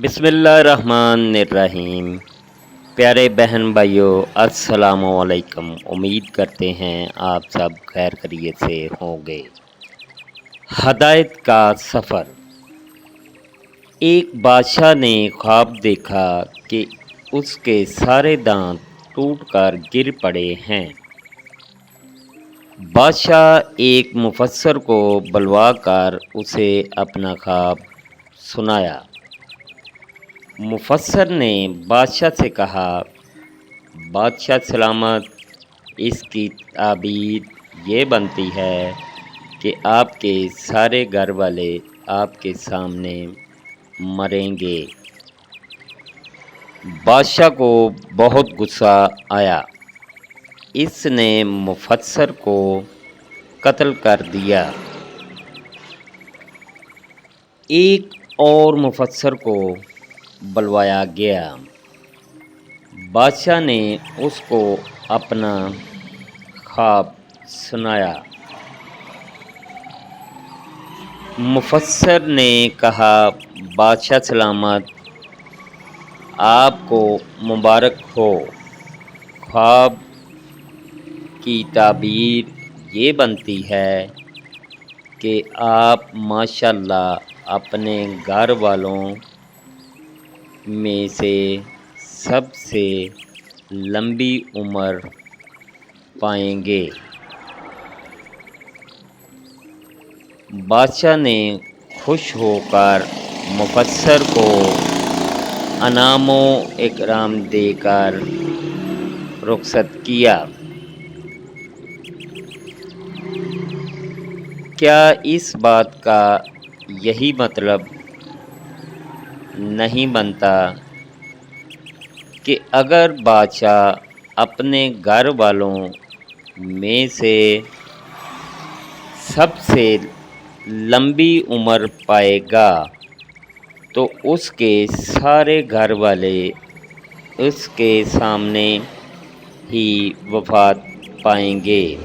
بسم اللہ الرحمن الرحیم۔ پیارے بہن بھائیوں، السلام علیکم۔ امید کرتے ہیں آپ سب خیر خیریت سے ہوں گے۔ ہدایت کا سفر۔ ایک بادشاہ نے خواب دیکھا کہ اس کے سارے دانت ٹوٹ کر گر پڑے ہیں۔ بادشاہ ایک مفسر کو بلوا کر اسے اپنا خواب سنایا۔ مفسر نے بادشاہ سے کہا، بادشاہ سلامت، اس کی تعبیر یہ بنتی ہے کہ آپ کے سارے گھر والے آپ کے سامنے مریں گے۔ بادشاہ کو بہت غصہ آیا۔ اس نے مفسر کو قتل کر دیا۔ ایک اور مفسر کو بلوایا گیا۔ بادشاہ نے اس کو اپنا خواب سنایا۔ مفسر نے کہا، بادشاہ سلامت، آپ کو مبارک ہو۔ خواب کی تعبیر یہ بنتی ہے کہ آپ ماشاءاللہ اپنے گھر والوں میں سے سب سے لمبی عمر پائیں گے۔ بادشاہ نے خوش ہو کر مفسر کو انعام و اکرام دے کر رخصت کیا۔ کیا اس بات کا یہی مطلب نہیں بنتا کہ اگر بادشاہ اپنے گھر والوں میں سے سب سے لمبی عمر پائے گا تو اس کے سارے گھر والے اس کے سامنے ہی وفات پائیں گے؟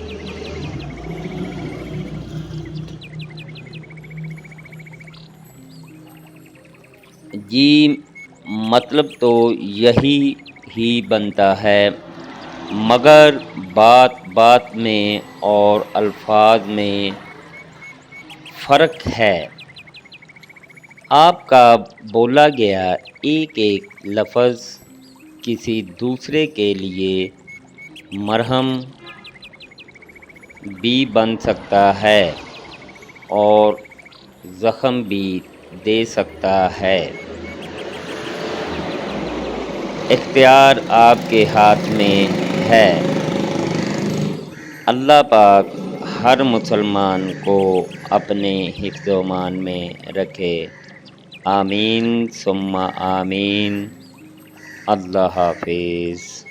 جی، مطلب تو یہی ہی بنتا ہے، مگر بات بات میں اور الفاظ میں فرق ہے۔ آپ کا بولا گیا ایک ایک لفظ کسی دوسرے کے لیے مرہم بھی بن سکتا ہے اور زخم بھی دے سکتا ہے۔ اختیار آپ کے ہاتھ میں ہے۔ اللہ پاک ہر مسلمان کو اپنے حفظ و امان میں رکھے۔ آمین ثم آمین۔ اللہ حافظ۔